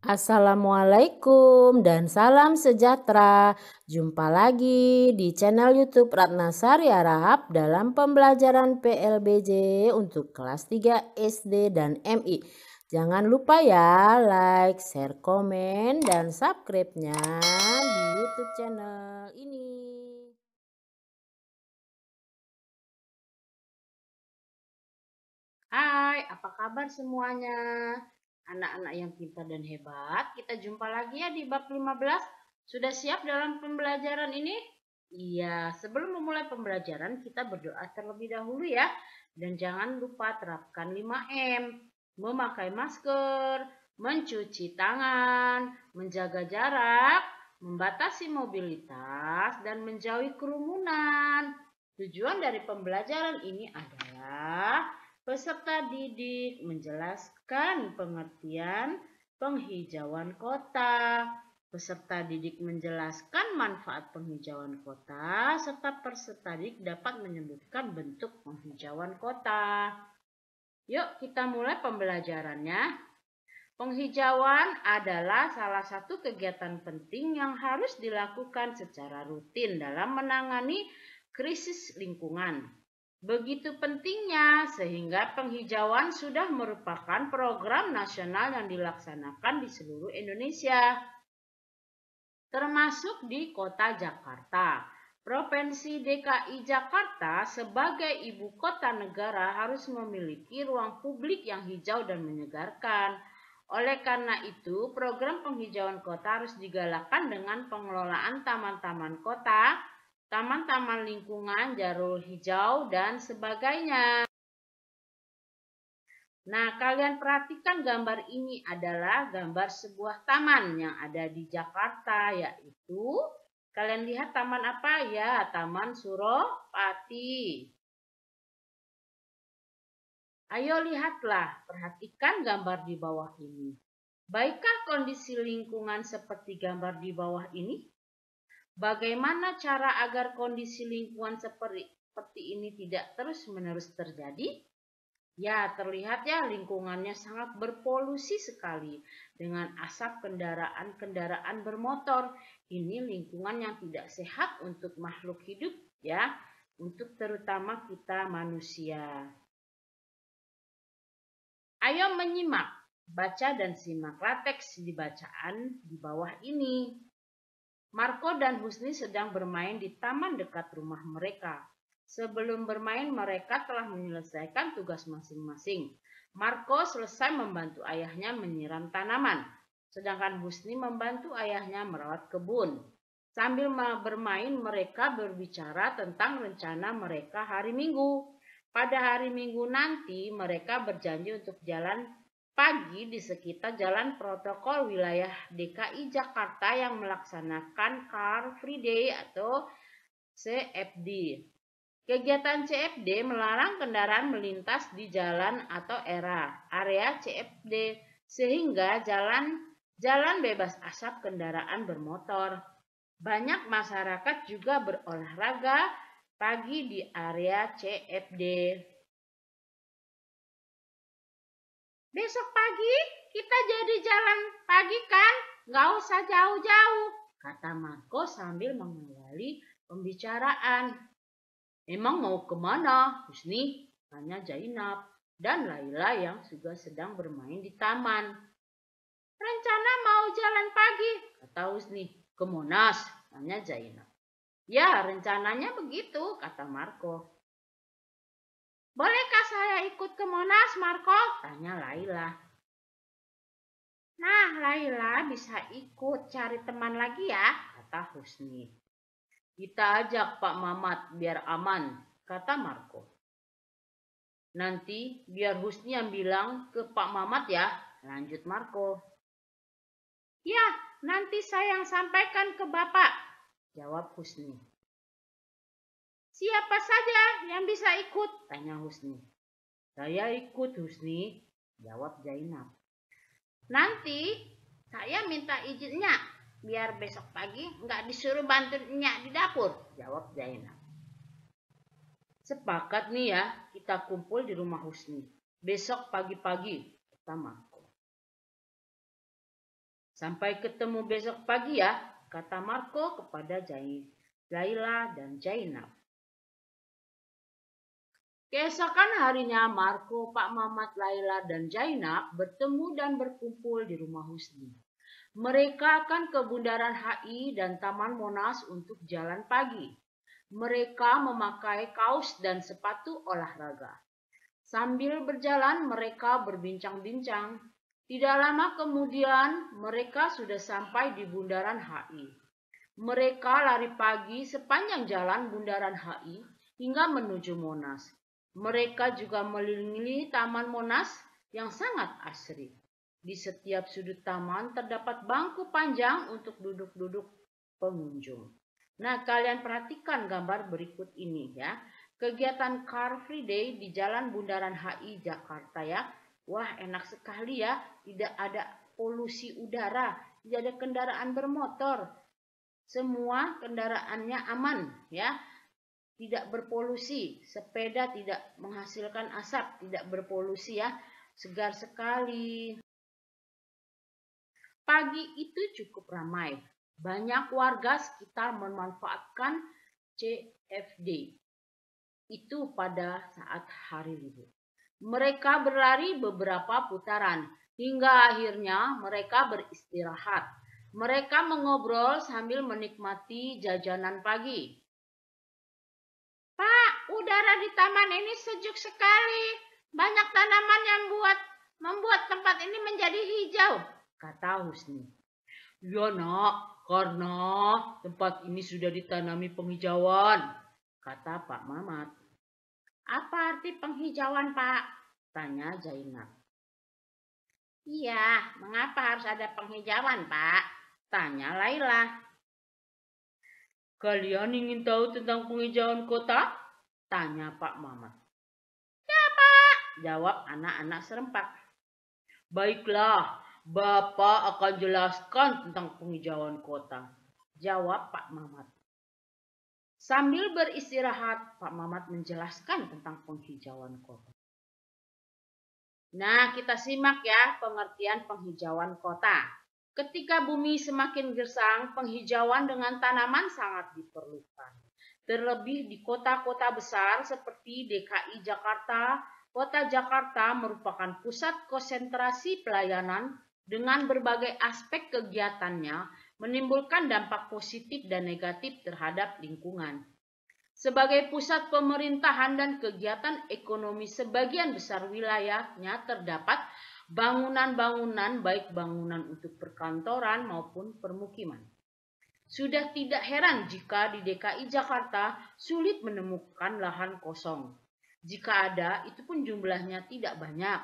Assalamualaikum dan salam sejahtera. Jumpa lagi di channel YouTube Ratna Sari Harahap dalam pembelajaran PLBJ untuk kelas 3 SD dan MI. Jangan lupa ya like, share, komen, dan subscribe-nya di YouTube channel ini. Hai, apa kabar semuanya? Anak-anak yang pintar dan hebat, kita jumpa lagi ya di bab 15. Sudah siap dalam pembelajaran ini? Iya, sebelum memulai pembelajaran kita berdoa terlebih dahulu ya. Dan jangan lupa terapkan 5M. Memakai masker, mencuci tangan, menjaga jarak, membatasi mobilitas, dan menjauhi kerumunan. Tujuan dari pembelajaran ini adalah peserta didik menjelaskan pengertian penghijauan kota. Peserta didik menjelaskan manfaat penghijauan kota, serta peserta didik dapat menyebutkan bentuk penghijauan kota. Yuk kita mulai pembelajarannya. Penghijauan adalah salah satu kegiatan penting yang harus dilakukan secara rutin dalam menangani krisis lingkungan. Begitu pentingnya sehingga penghijauan sudah merupakan program nasional yang dilaksanakan di seluruh Indonesia, termasuk di kota Jakarta. Provinsi DKI Jakarta sebagai ibu kota negara harus memiliki ruang publik yang hijau dan menyegarkan. Oleh karena itu, program penghijauan kota harus digalakkan dengan pengelolaan taman-taman kota, taman-taman lingkungan, jalur hijau, dan sebagainya. Nah, kalian perhatikan gambar ini adalah gambar sebuah taman yang ada di Jakarta, yaitu kalian lihat taman apa ya? Taman Suropati. Ayo lihatlah, perhatikan gambar di bawah ini. Baikkah kondisi lingkungan seperti gambar di bawah ini? Bagaimana cara agar kondisi lingkungan seperti ini tidak terus-menerus terjadi? Ya, terlihat ya lingkungannya sangat berpolusi sekali dengan asap kendaraan-kendaraan bermotor. Ini lingkungan yang tidak sehat untuk makhluk hidup ya, untuk terutama kita manusia. Ayo menyimak, baca dan simaklah teks di bacaan di bawah ini. Marco dan Husni sedang bermain di taman dekat rumah mereka. Sebelum bermain, mereka telah menyelesaikan tugas masing-masing. Marco selesai membantu ayahnya menyiram tanaman, sedangkan Husni membantu ayahnya merawat kebun. Sambil bermain, mereka berbicara tentang rencana mereka hari Minggu. Pada hari Minggu nanti, mereka berjanji untuk jalan pagi di sekitar Jalan Protokol Wilayah DKI Jakarta yang melaksanakan Car Free Day atau CFD. Kegiatan CFD melarang kendaraan melintas di jalan atau area CFD sehingga jalan bebas asap kendaraan bermotor. Banyak masyarakat juga berolahraga pagi di area CFD. Besok pagi kita jadi jalan pagi kan? Gak usah jauh-jauh, kata Marco sambil mengawali pembicaraan. Emang mau kemana, Husni? Tanya Zainab dan Laila yang juga sedang bermain di taman. Rencana mau jalan pagi, kata Husni. Ke Monas, tanya Zainab. Ya, rencananya begitu, kata Marco. Bolehkah saya ikut ke Monas, Marco? Tanya Laila. Nah, Laila bisa ikut cari teman lagi ya, kata Husni. Kita ajak Pak Mamat biar aman, kata Marco. Nanti biar Husni yang bilang ke Pak Mamat ya, lanjut Marco. Ya, nanti saya yang sampaikan ke Bapak, jawab Husni. Siapa saja yang bisa ikut? Tanya Husni. Saya ikut Husni, jawab Zainab. Nanti saya minta izinnya biar besok pagi nggak disuruh bantunya di dapur, jawab Zainab. Sepakat nih ya, kita kumpul di rumah Husni. Besok pagi-pagi, kata Marco. Sampai ketemu besok pagi ya, kata Marco kepada Laila dan Zainab. Keesokan harinya Marco, Pak Mamat, Laila, dan Zainab bertemu dan berkumpul di rumah Husni. Mereka akan ke Bundaran HI dan Taman Monas untuk jalan pagi. Mereka memakai kaos dan sepatu olahraga. Sambil berjalan mereka berbincang-bincang. Tidak lama kemudian mereka sudah sampai di Bundaran HI. Mereka lari pagi sepanjang jalan Bundaran HI hingga menuju Monas. Mereka juga mengelilingi Taman Monas yang sangat asri. Di setiap sudut taman terdapat bangku panjang untuk duduk-duduk pengunjung. Nah, kalian perhatikan gambar berikut ini ya. Kegiatan Car Free Day di Jalan Bundaran HI Jakarta ya. Wah, enak sekali ya. Tidak ada polusi udara, tidak ada kendaraan bermotor. Semua kendaraannya aman ya. Tidak berpolusi, sepeda tidak menghasilkan asap, tidak berpolusi ya, segar sekali. Pagi itu cukup ramai, banyak warga sekitar memanfaatkan CFD itu pada saat hari libur. Mereka berlari beberapa putaran, hingga akhirnya mereka beristirahat. Mereka mengobrol sambil menikmati jajanan pagi. Pak, udara di taman ini sejuk sekali. Banyak tanaman yang membuat tempat ini menjadi hijau, kata Husni. Ya nak, karena tempat ini sudah ditanami penghijauan, kata Pak Mamat. Apa arti penghijauan, Pak? Tanya Zainab. Iya, mengapa harus ada penghijauan, Pak? Tanya Laila. Kalian ingin tahu tentang penghijauan kota? Tanya Pak Mamat. Ya, Pak, jawab anak-anak serempak. Baiklah, Bapak akan jelaskan tentang penghijauan kota, jawab Pak Mamat. Sambil beristirahat, Pak Mamat menjelaskan tentang penghijauan kota. Nah, kita simak ya pengertian penghijauan kota. Ketika bumi semakin gersang, penghijauan dengan tanaman sangat diperlukan. Terlebih di kota-kota besar seperti DKI Jakarta, Kota Jakarta merupakan pusat konsentrasi pelayanan dengan berbagai aspek kegiatannya menimbulkan dampak positif dan negatif terhadap lingkungan. Sebagai pusat pemerintahan dan kegiatan ekonomi sebagian besar wilayahnya terdapat bangunan-bangunan baik bangunan untuk perkantoran maupun permukiman. Sudah tidak heran jika di DKI Jakarta sulit menemukan lahan kosong. Jika ada, itu pun jumlahnya tidak banyak.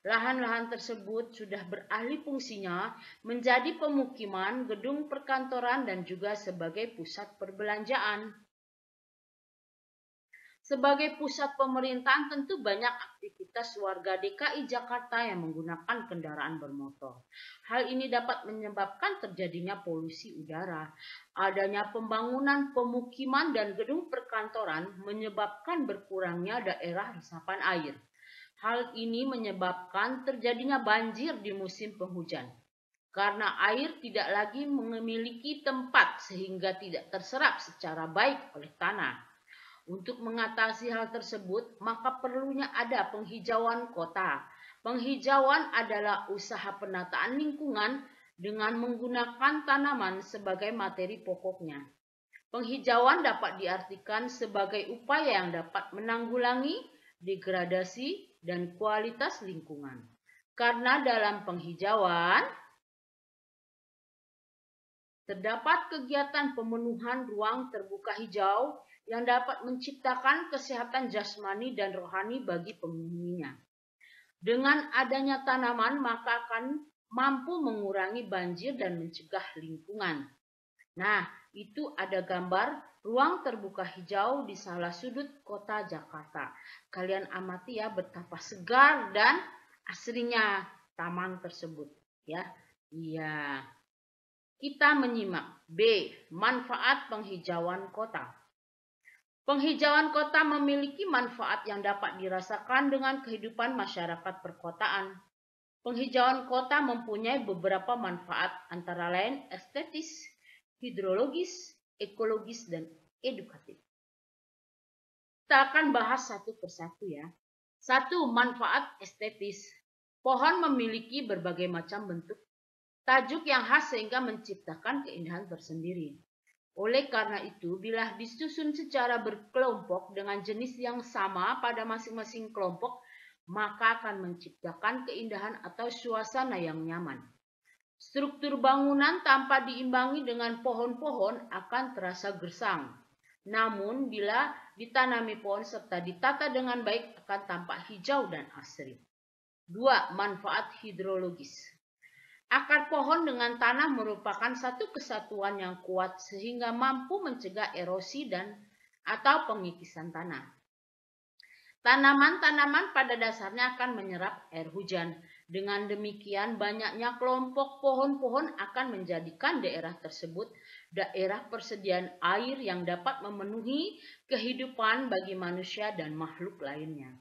Lahan-lahan tersebut sudah beralih fungsinya menjadi pemukiman, gedung perkantoran, dan juga sebagai pusat perbelanjaan. Sebagai pusat pemerintahan tentu banyak aktivitas warga DKI Jakarta yang menggunakan kendaraan bermotor. Hal ini dapat menyebabkan terjadinya polusi udara. Adanya pembangunan pemukiman dan gedung perkantoran menyebabkan berkurangnya daerah resapan air. Hal ini menyebabkan terjadinya banjir di musim penghujan. Karena air tidak lagi memiliki tempat sehingga tidak terserap secara baik oleh tanah. Untuk mengatasi hal tersebut, maka perlunya ada penghijauan kota. Penghijauan adalah usaha penataan lingkungan dengan menggunakan tanaman sebagai materi pokoknya. Penghijauan dapat diartikan sebagai upaya yang dapat menanggulangi degradasi dan kualitas lingkungan. Karena dalam penghijauan terdapat kegiatan pemenuhan ruang terbuka hijau yang dapat menciptakan kesehatan jasmani dan rohani bagi penghuninya. Dengan adanya tanaman, maka akan mampu mengurangi banjir dan mencegah lingkungan. Nah, itu ada gambar ruang terbuka hijau di salah sudut kota Jakarta. Kalian amati ya betapa segar dan asrinya taman tersebut. Ya, iya. Kita menyimak B. Manfaat penghijauan kota. Penghijauan kota memiliki manfaat yang dapat dirasakan dengan kehidupan masyarakat perkotaan. Penghijauan kota mempunyai beberapa manfaat antara lain estetis, hidrologis, ekologis, dan edukatif. Kita akan bahas satu persatu ya. 1. Manfaat estetis. Pohon memiliki berbagai macam bentuk tajuk yang khas sehingga menciptakan keindahan tersendiri. Oleh karena itu, bila disusun secara berkelompok dengan jenis yang sama pada masing-masing kelompok, maka akan menciptakan keindahan atau suasana yang nyaman. Struktur bangunan tanpa diimbangi dengan pohon-pohon akan terasa gersang. Namun, bila ditanami pohon serta ditata dengan baik akan tampak hijau dan asri. 2. Manfaat hidrologis. Akar pohon dengan tanah merupakan satu kesatuan yang kuat sehingga mampu mencegah erosi dan atau pengikisan tanah. Tanaman-tanaman pada dasarnya akan menyerap air hujan. Dengan demikian, banyaknya kelompok pohon-pohon akan menjadikan daerah tersebut daerah persediaan air yang dapat memenuhi kehidupan bagi manusia dan makhluk lainnya.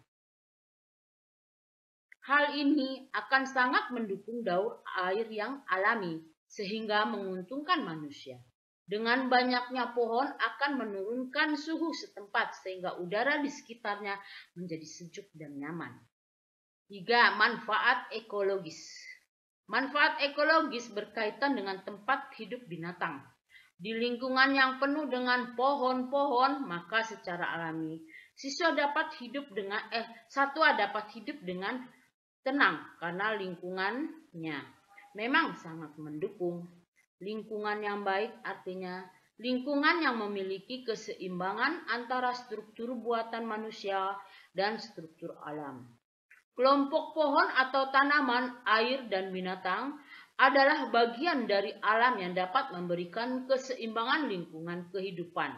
Hal ini akan sangat mendukung daur air yang alami, sehingga menguntungkan manusia. Dengan banyaknya pohon akan menurunkan suhu setempat sehingga udara di sekitarnya menjadi sejuk dan nyaman. 3. Manfaat ekologis. Manfaat ekologis berkaitan dengan tempat hidup binatang. Di lingkungan yang penuh dengan pohon-pohon, maka secara alami satwa dapat hidup dengan tenang karena lingkungannya memang sangat mendukung. Lingkungan yang baik artinya lingkungan yang memiliki keseimbangan antara struktur buatan manusia dan struktur alam. Kelompok pohon atau tanaman, air, dan binatang adalah bagian dari alam yang dapat memberikan keseimbangan lingkungan kehidupan.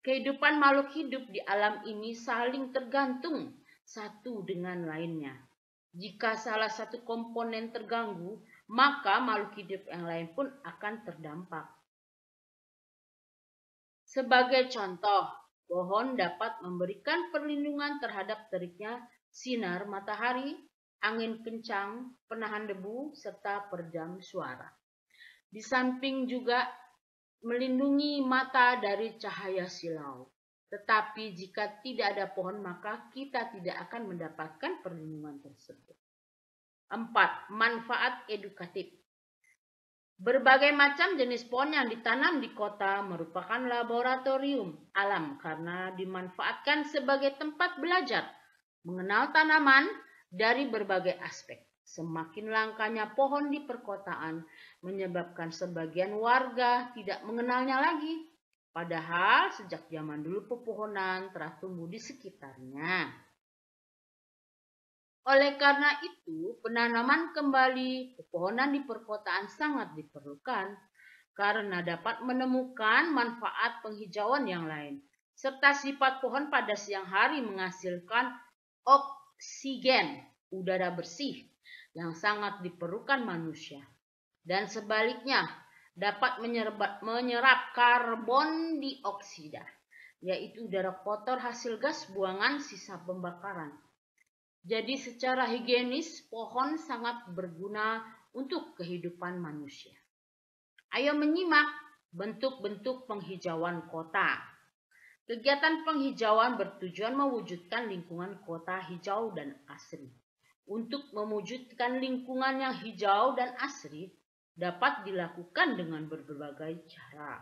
Kehidupan makhluk hidup di alam ini saling tergantung satu dengan lainnya. Jika salah satu komponen terganggu, maka makhluk hidup yang lain pun akan terdampak. Sebagai contoh, pohon dapat memberikan perlindungan terhadap teriknya sinar matahari, angin kencang, penahan debu, serta peredam suara. Di samping juga melindungi mata dari cahaya silau. Tetapi jika tidak ada pohon, maka kita tidak akan mendapatkan perlindungan tersebut. 4. Manfaat edukatif. Berbagai macam jenis pohon yang ditanam di kota merupakan laboratorium alam karena dimanfaatkan sebagai tempat belajar mengenal tanaman dari berbagai aspek. Semakin langkanya pohon di perkotaan menyebabkan sebagian warga tidak mengenalnya lagi. Padahal sejak zaman dulu pepohonan telah tumbuh di sekitarnya. Oleh karena itu, penanaman kembali pepohonan di perkotaan sangat diperlukan karena dapat menemukan manfaat penghijauan yang lain, serta sifat pohon pada siang hari menghasilkan oksigen, udara bersih yang sangat diperlukan manusia. Dan sebaliknya, dapat menyerap karbon dioksida, yaitu udara kotor hasil gas buangan sisa pembakaran. Jadi secara higienis, pohon sangat berguna untuk kehidupan manusia. Ayo menyimak bentuk-bentuk penghijauan kota. Kegiatan penghijauan bertujuan mewujudkan lingkungan kota hijau dan asri. Untuk mewujudkan lingkungan yang hijau dan asri dapat dilakukan dengan berbagai cara.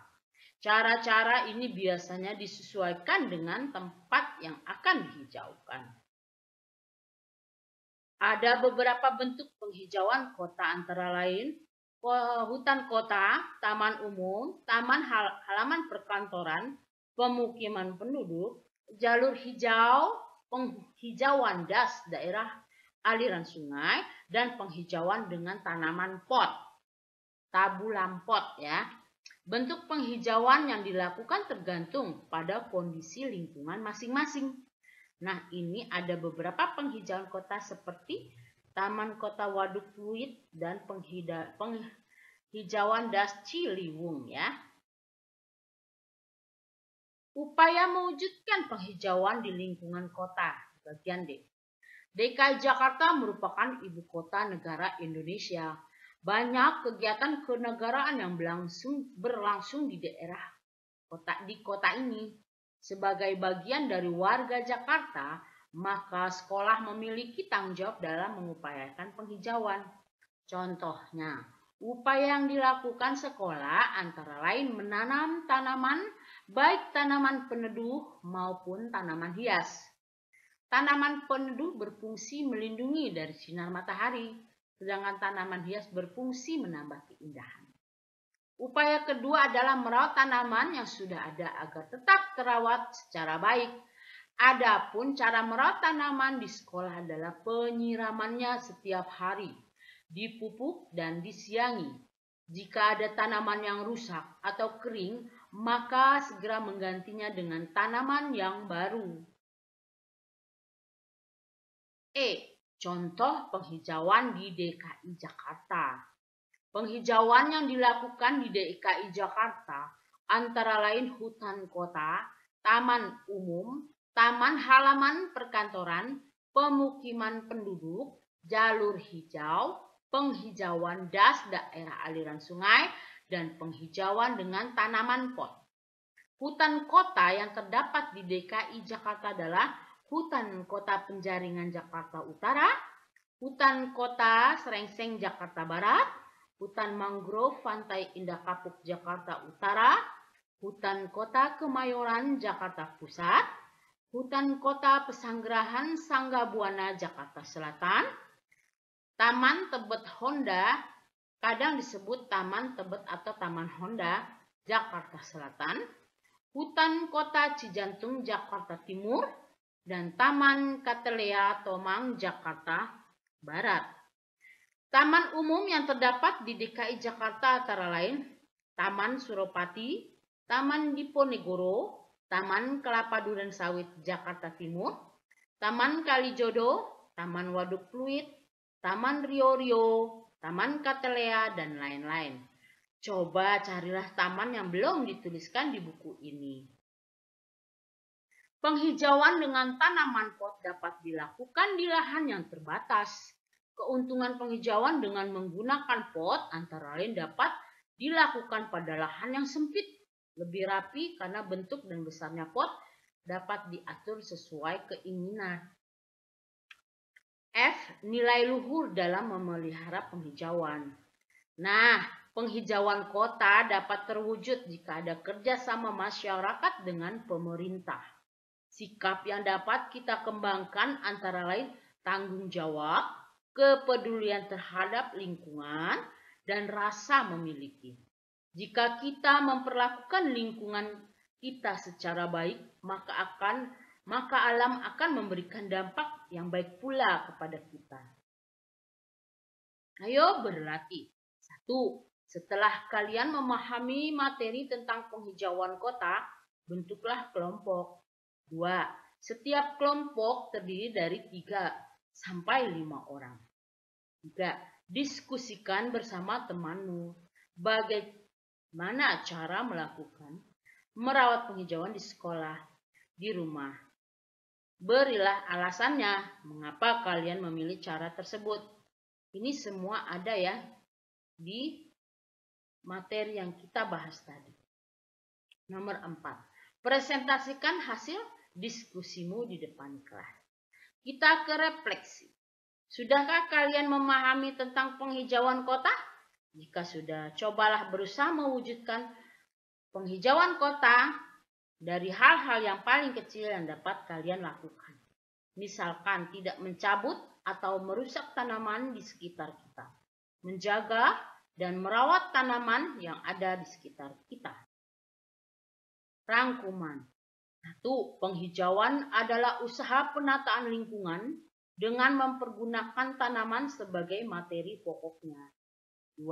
Cara-cara ini biasanya disesuaikan dengan tempat yang akan dihijaukan. Ada beberapa bentuk penghijauan kota antara lain hutan kota, taman umum, taman halaman perkantoran, pemukiman penduduk, jalur hijau, penghijauan das daerah aliran sungai, dan penghijauan dengan tanaman pot, tabulampot ya. Bentuk penghijauan yang dilakukan tergantung pada kondisi lingkungan masing-masing. Nah, ini ada beberapa penghijauan kota seperti Taman Kota Waduk Pluit dan penghijauan das Ciliwung ya. Upaya mewujudkan penghijauan di lingkungan kota, bagian D. DKI Jakarta merupakan ibu kota negara Indonesia. Banyak kegiatan kenegaraan yang berlangsung di kota ini. Sebagai bagian dari warga Jakarta, maka sekolah memiliki tanggung jawab dalam mengupayakan penghijauan. Contohnya, upaya yang dilakukan sekolah antara lain menanam tanaman, baik tanaman peneduh maupun tanaman hias. Tanaman peneduh berfungsi melindungi dari sinar matahari, sedangkan tanaman hias berfungsi menambah keindahan. Upaya kedua adalah merawat tanaman yang sudah ada agar tetap terawat secara baik. Adapun cara merawat tanaman di sekolah adalah penyiramannya setiap hari, dipupuk dan disiangi. Jika ada tanaman yang rusak atau kering, maka segera menggantinya dengan tanaman yang baru. Contoh penghijauan di DKI Jakarta. Penghijauan yang dilakukan di DKI Jakarta antara lain hutan kota, taman umum, taman halaman perkantoran, pemukiman penduduk, jalur hijau, penghijauan das daerah aliran sungai, dan penghijauan dengan tanaman pot. Hutan kota yang terdapat di DKI Jakarta adalah Hutan Kota Penjaringan Jakarta Utara, Hutan Kota Serengseng Jakarta Barat, Hutan Mangrove Pantai Indah Kapuk Jakarta Utara, Hutan Kota Kemayoran Jakarta Pusat, Hutan Kota Pesanggerahan Sanggabuana Jakarta Selatan, Taman Tebet Honda, kadang disebut Taman Tebet atau Taman Honda Jakarta Selatan, Hutan Kota Cijantung Jakarta Timur, dan Taman Katelea Tomang Jakarta Barat. Taman umum yang terdapat di DKI Jakarta antara lain Taman Suropati, Taman Diponegoro, Taman Kelapa Duren Sawit Jakarta Timur, Taman Kalijodo, Taman Waduk Pluit, Taman Rio-Rio, Taman Katelea, dan lain-lain. Coba carilah taman yang belum dituliskan di buku ini. Penghijauan dengan tanaman pot dapat dilakukan di lahan yang terbatas. Keuntungan penghijauan dengan menggunakan pot antara lain dapat dilakukan pada lahan yang sempit, lebih rapi karena bentuk dan besarnya pot dapat diatur sesuai keinginan. Nilai luhur dalam memelihara penghijauan. Nah, penghijauan kota dapat terwujud jika ada kerjasama masyarakat dengan pemerintah. Sikap yang dapat kita kembangkan antara lain tanggung jawab, kepedulian terhadap lingkungan, dan rasa memiliki. Jika kita memperlakukan lingkungan kita secara baik, maka alam akan memberikan dampak yang baik pula kepada kita. Ayo berlatih. 1. Setelah kalian memahami materi tentang penghijauan kota, bentuklah kelompok. 2. Setiap kelompok terdiri dari 3 sampai 5 orang. 3. Diskusikan bersama temanmu bagaimana cara merawat penghijauan di sekolah, di rumah. Berilah alasannya mengapa kalian memilih cara tersebut. Ini semua ada ya di materi yang kita bahas tadi. Nomor 4. Presentasikan hasil diskusimu di depan kelas. Kita ke refleksi. Sudahkah kalian memahami tentang penghijauan kota? Jika sudah, cobalah berusaha mewujudkan penghijauan kota dari hal-hal yang paling kecil yang dapat kalian lakukan. Misalkan tidak mencabut atau merusak tanaman di sekitar kita. Menjaga dan merawat tanaman yang ada di sekitar kita. Rangkuman. 1. Penghijauan adalah usaha penataan lingkungan dengan mempergunakan tanaman sebagai materi pokoknya. 2.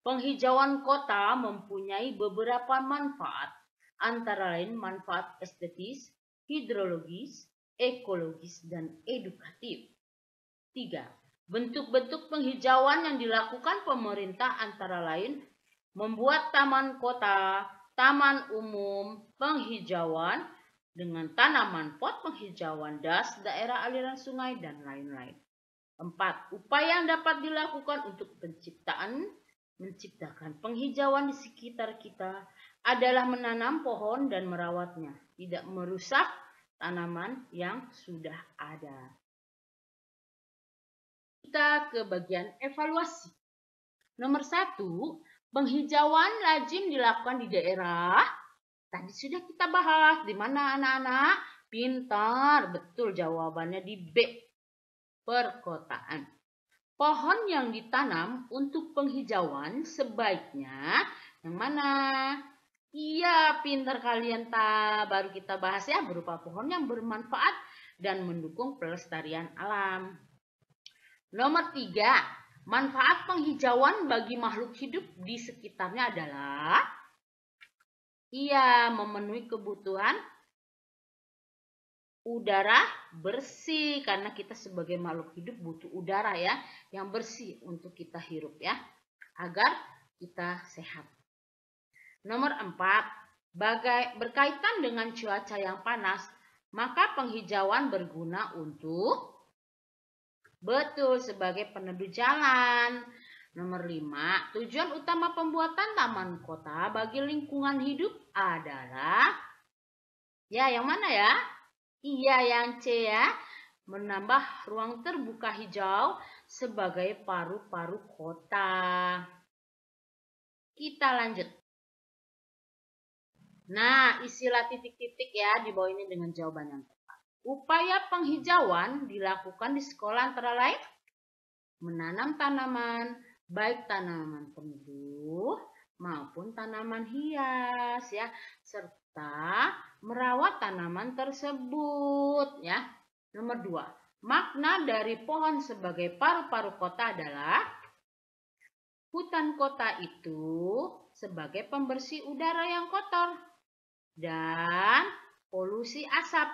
Penghijauan kota mempunyai beberapa manfaat, antara lain manfaat estetis, hidrologis, ekologis, dan edukatif. 3. Bentuk-bentuk penghijauan yang dilakukan pemerintah antara lain membuat taman kota, taman umum, penghijauan, dengan tanaman pot, penghijauan das, daerah aliran sungai, dan lain-lain. 4. Upaya yang dapat dilakukan untuk menciptakan penghijauan di sekitar kita adalah menanam pohon dan merawatnya, tidak merusak tanaman yang sudah ada. Kita ke bagian evaluasi. Nomor 1, penghijauan lazim dilakukan di daerah. Tadi sudah kita bahas, di mana anak-anak? Pintar, betul jawabannya di B, perkotaan. Pohon yang ditanam untuk penghijauan sebaiknya yang mana? Iya, pintar kalian baru kita bahas ya, berupa pohon yang bermanfaat dan mendukung pelestarian alam. Nomor 3, manfaat penghijauan bagi makhluk hidup di sekitarnya adalah memenuhi kebutuhan udara bersih, karena kita sebagai makhluk hidup butuh udara ya yang bersih untuk kita hirup ya, agar kita sehat. Nomor 4, berkaitan dengan cuaca yang panas, maka penghijauan berguna untuk sebagai peneduh jalan. Nomor 5, tujuan utama pembuatan taman kota bagi lingkungan hidup adalah yang mana ya? Iya, yang C ya, menambah ruang terbuka hijau sebagai paru-paru kota. Kita lanjut. Nah, isilah titik-titik ya di bawah ini dengan jawaban yang tepat. Upaya penghijauan dilakukan di sekolah antara lain menanam tanaman, baik tanaman peneduh maupun tanaman hias ya, serta merawat tanaman tersebut ya. Nomor 2, makna dari pohon sebagai paru-paru kota adalah hutan kota itu sebagai pembersih udara yang kotor dan polusi asap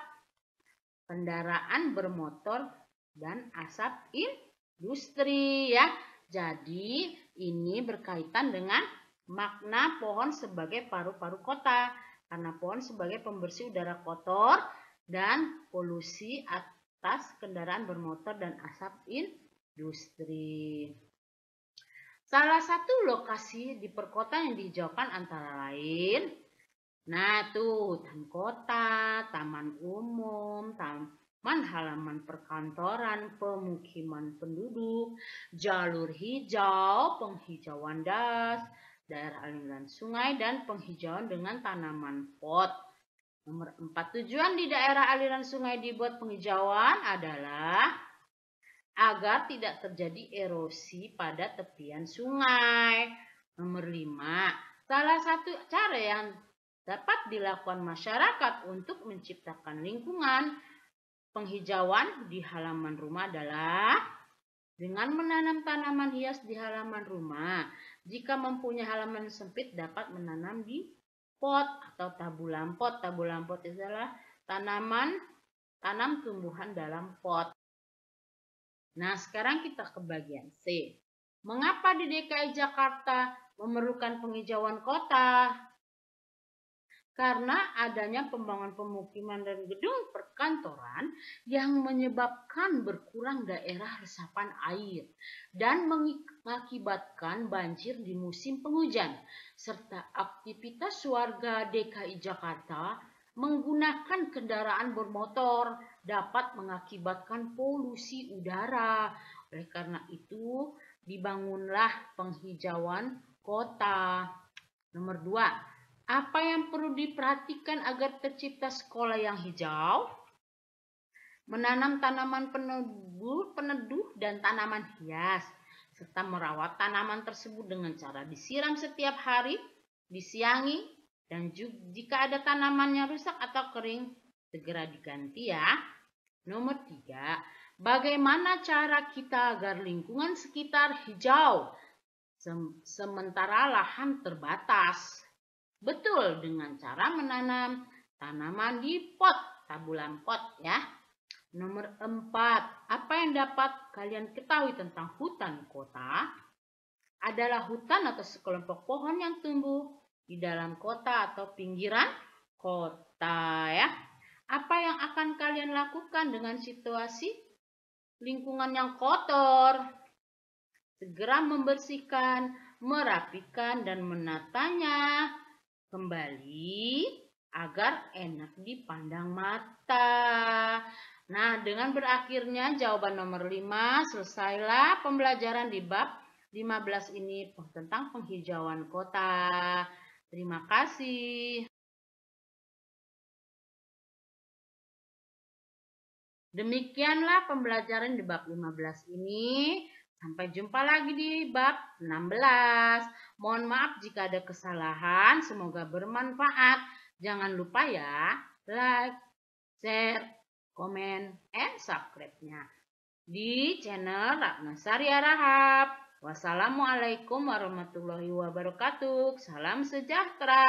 kendaraan bermotor dan asap industri ya. Jadi ini berkaitan dengan makna pohon sebagai paru-paru kota, karena pohon sebagai pembersih udara kotor dan polusi atas kendaraan bermotor dan asap industri. Salah satu lokasi di perkotaan yang dihijaukan antara lain, hutan kota, taman umum, taman halaman perkantoran, pemukiman penduduk, jalur hijau, penghijauan das, daerah aliran sungai, dan penghijauan dengan tanaman pot. Nomor 4, tujuan di daerah aliran sungai dibuat penghijauan adalah agar tidak terjadi erosi pada tepian sungai. Nomor 5, salah satu cara yang dapat dilakukan masyarakat untuk menciptakan lingkungan penghijauan di halaman rumah adalah dengan menanam tanaman hias di halaman rumah. Jika mempunyai halaman sempit, dapat menanam di pot atau tabulan pot. Tabulan pot adalah tanam tumbuhan dalam pot. Nah, sekarang kita ke bagian C. Mengapa di DKI Jakarta memerlukan penghijauan kota? Karena adanya pembangunan pemukiman dan gedung perkantoran yang menyebabkan berkurang daerah resapan air dan mengakibatkan banjir di musim penghujan, serta aktivitas warga DKI Jakarta menggunakan kendaraan bermotor dapat mengakibatkan polusi udara. Oleh karena itu, dibangunlah penghijauan kota. Nomor 2, apa yang perlu diperhatikan agar tercipta sekolah yang hijau? Menanam tanaman peneduh dan tanaman hias, serta merawat tanaman tersebut dengan cara disiram setiap hari, disiangi, dan jika ada tanamannya rusak atau kering, segera diganti ya. Nomor 3, bagaimana cara kita agar lingkungan sekitar hijau sementara lahan terbatas? Betul, dengan cara menanam tanaman di pot, tabulan pot ya. Nomor 4, apa yang dapat kalian ketahui tentang hutan kota? Adalah hutan atau sekelompok pohon yang tumbuh di dalam kota atau pinggiran kota ya. yang akan kalian lakukan dengan situasi lingkungan yang kotor? Segera membersihkan, merapikan, dan menatanya kembali agar enak dipandang mata. Nah, dengan berakhirnya jawaban nomor 5, selesailah pembelajaran di bab 15 ini tentang penghijauan kota. Terima kasih. Demikianlah pembelajaran di bab 15 ini. Sampai jumpa lagi di bab 16. Mohon maaf jika ada kesalahan. Semoga bermanfaat. Jangan lupa ya, like, share, komen, and subscribe-nya di channel Ratna Saria Rahab. Wassalamualaikum warahmatullahi wabarakatuh. Salam sejahtera.